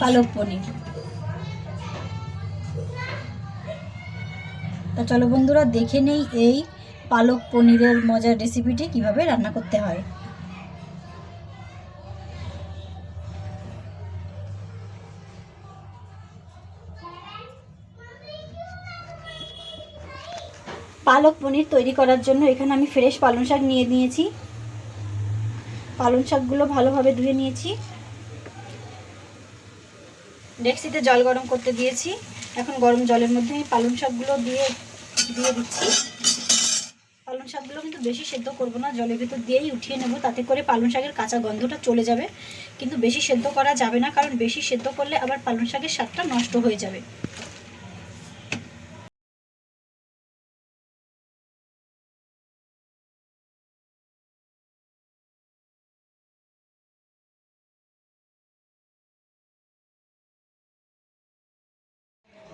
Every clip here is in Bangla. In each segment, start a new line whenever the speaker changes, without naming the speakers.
পালক পনির। তা চলো বন্ধুরা দেখে নেই এই পালক পনিরের মজার রেসিপিটি কিভাবে রান্না করতে হয়। পালক পনির তৈরি করার জন্য এখানে আমি ফ্রেশ পালং শাক নিয়ে নিয়েছি। পালং শাকগুলো ভালোভাবে ধুয়ে নিয়েছি। ডেক্সিতে জল গরম করতে দিয়েছি। এখন গরম জলের মধ্যে আমি পালং শাকগুলো দিয়ে দিচ্ছি। পালং শাকগুলো কিন্তু বেশি সেদ্ধ করব না, জলের ভিতর দিয়েই উঠিয়ে নেব, তাতে করে পালং শাকের কাঁচা গন্ধটা চলে যাবে। কিন্তু বেশি সেদ্ধ করা যাবে না, কারণ বেশি সেদ্ধ করলে আবার পালং শাকের স্বাদটা নষ্ট হয়ে যাবে।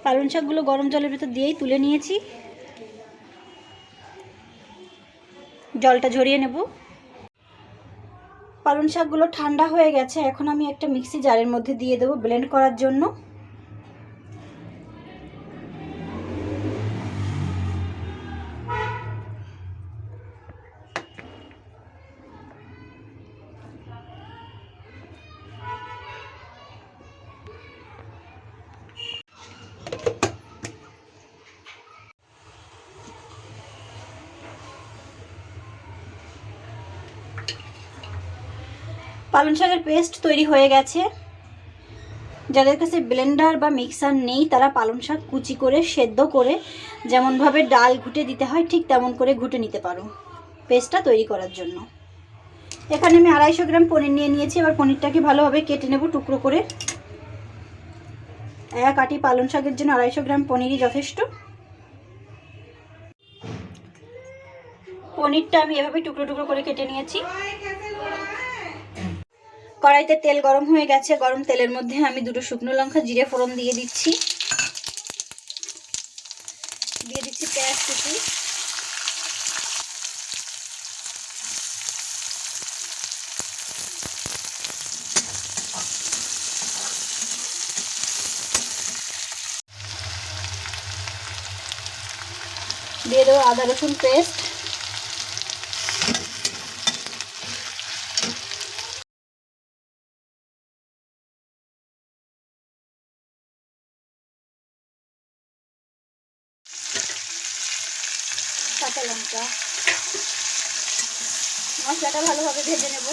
পালং শাকগুলো গরম জলের ভিতর দিয়েই তুলে নিয়েছি। জলটা ঝরিয়ে নেব। পালং শাকগুলো ঠান্ডা হয়ে গেছে। এখন আমি একটা মিক্সি জারের মধ্যে দিয়ে দেবো ব্লেন্ড করার জন্য। পালং শাকের পেস্ট তৈরি হয়ে গেছে। যাদের কাছে ব্লেন্ডার বা মিক্সার নেই তারা পালং শাক কুচি করে সেদ্ধ করে যেমনভাবে ডাল ঘুটে দিতে হয় ঠিক তেমন করে ঘুটে নিতে পারো পেস্টটা তৈরি করার জন্য। এখানে আমি 250 গ্রাম পনির নিয়ে নিয়েছি। এবার পনিরটাকে ভালোভাবে কেটে নেব টুকরো করে। এক আটি পালং শাকের জন্য 250 গ্রাম পনিরই যথেষ্ট। পনিরটা আমি এভাবে টুকরো টুকরো করে কেটে নিয়েছি। কড়াইতে তেল গরম হয়ে গেছে। গরম তেলের মধ্যে আমি 2 শুকনো লঙ্কা জিরে ফোড়ন দিয়ে দিচ্ছি। দিয়ে দিচ্ছি পেঁয়াজ কুচি। দিয়ে দেবো আদা রসুন পেস্ট। কাঁচা লঙ্কা। মশলাটা ভালোভাবে ভেজে নেব।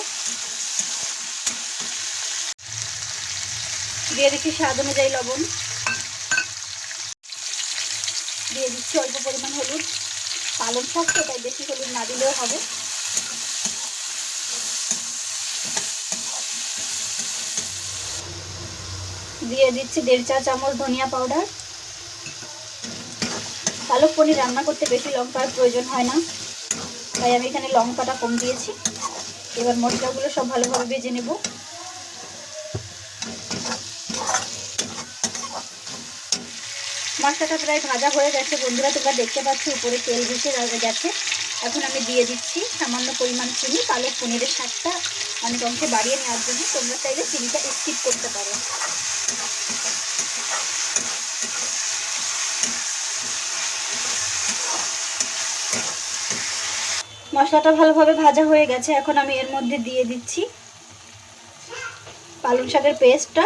দিয়ে দিচ্ছি স্বাদ অনুযায়ী লবণ। দিয়ে দিচ্ছি অল্প পরিমাণ হলুদ। পালং শাক তো তাই বেশি হলুদ না দিলেও হবে। দিয়ে দিচ্ছি 1.5 চা চামচ ধনিয়া পাউডার। পালক পনির রান্না করতে বেশি লঙ্কার প্রয়োজন হয় না, তাই আমি এখানে লঙ্কাটা কম দিয়েছি। এবার মশলাগুলো সব ভালোভাবে ভেজে নেব। মশলাটা প্রায় ভাজা হয়ে গেছে বন্ধুরা, তোমরা দেখতে পাচ্ছ উপরে তেল ভেসে গেছে। এখন আমি দিয়ে দিচ্ছি সামান্য পরিমাণ চিনি। পালক পনিরের স্বাদটা অনেক অংশে বাড়িয়ে নেওয়ার জন্য তোমরা চাইলে চিনিটা স্কিপ করতে পারো। মশলাটা ভালোভাবে ভাজা হয়ে গেছে। এখন আমি এর মধ্যে দিয়ে দিচ্ছি পালং শাকের পেস্টটা।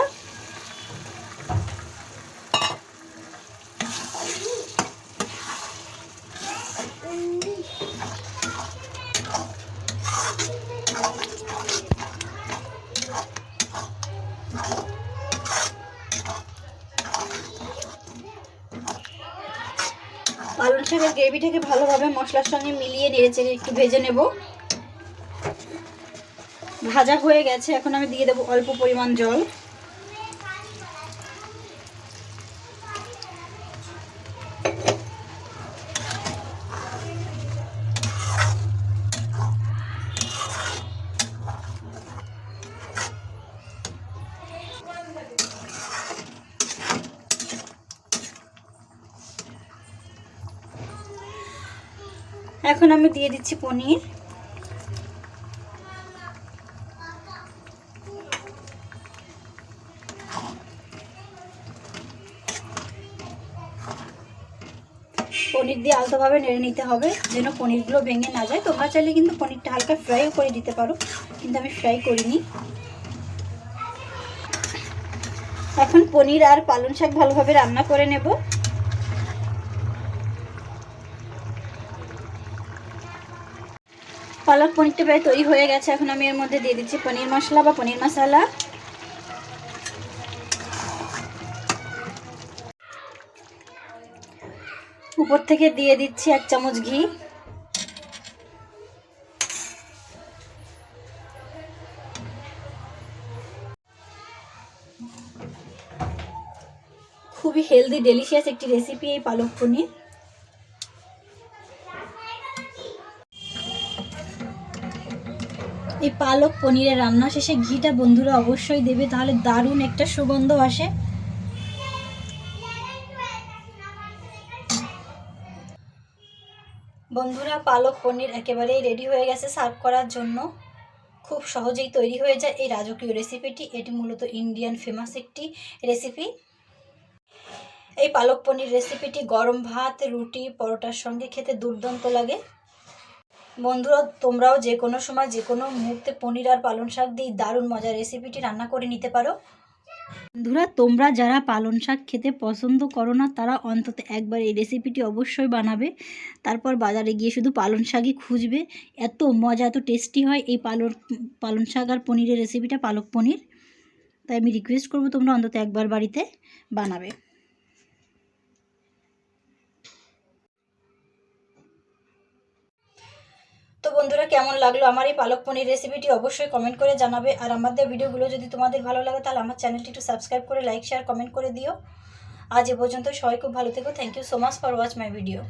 পালং শাকের গ্রেভিটাকে ভালোভাবে মশলার সঙ্গে মিলিয়ে নেড়েচেড়ে একটু ভেজে নেব। ভাজা হয়ে গেছে। এখন আমি দিয়ে দেবো অল্প পরিমাণ জল। এখন আমি দিয়ে দিচ্ছি পনির। পনির দিয়ে আলতোভাবে নেড়ে নিতে হবে যেন পনিরগুলো ভেঙে না যায়। তোমরা চাইলে কিন্তু পনিরটা হালকা ফ্রাইও করে দিতে পারো, কিন্তু আমি ফ্রাই করিনি। এখন পনির আর পালং শাক ভালোভাবে রান্না করে নেব। পালক পনিরটা প্রায় তৈরি হয়ে গেছে। এখন আমি এর মধ্যে দিয়ে দিচ্ছি পনির মশলা বা পনির মশলা। উপর থেকে দিয়ে দিচ্ছি 1 চামচ ঘি। খুবই হেলদি ডেলিশিয়াস একটি রেসিপি এই পালক পনির। এই পালক পনিরের রান্না শেষে ঘিটা বন্ধুরা অবশ্যই দেবে, তাহলে দারুণ একটা সুগন্ধ আসে। বন্ধুরা পালক পনির একেবারেই রেডি হয়ে গেছে সার্ভ করার জন্য। খুব সহজেই তৈরি হয়ে যায় এই রাজকীয় রেসিপিটি। এটি মূলত ইন্ডিয়ান ফেমাস একটি রেসিপি। এই পালক পনির রেসিপিটি গরম ভাত, রুটি, পরোটার সঙ্গে খেতে দুর্দান্ত লাগে। বন্ধুরা তোমরাও যে কোনো সময় যে কোনো মুহূর্তে পনির আর পালং শাক দিয়ে দারুণ মজার রেসিপিটি রান্না করে নিতে পারো। বন্ধুরা তোমরা যারা পালং শাক খেতে পছন্দ করো না তারা অন্তত একবার এই রেসিপিটি অবশ্যই বানাবে। তারপর বাজারে গিয়ে শুধু পালং শাকই খুঁজবে। এত মজা, এত টেস্টি হয় এই পালং শাক আর পনিরের রেসিপিটা, পালক পনির। তাই আমি রিকোয়েস্ট করবো তোমরা অন্তত একবার বাড়িতে বানাবে। তো বন্ধুরা কেমন লাগলো আমার এই পালক পনির রেসিপিটি অবশ্যই কমেন্ট করে জানাবে। আর আমাদের ভিডিওগুলো যদি তোমাদের ভালো লাগে তাহলে আমার চ্যানেলটি একটু সাবস্ক্রাইব করে লাইক, শেয়ার, কমেন্ট করে দিও। আজ এ পর্যন্ত, সবাই খুব ভালো থেকো। Thank you so much for watch my video.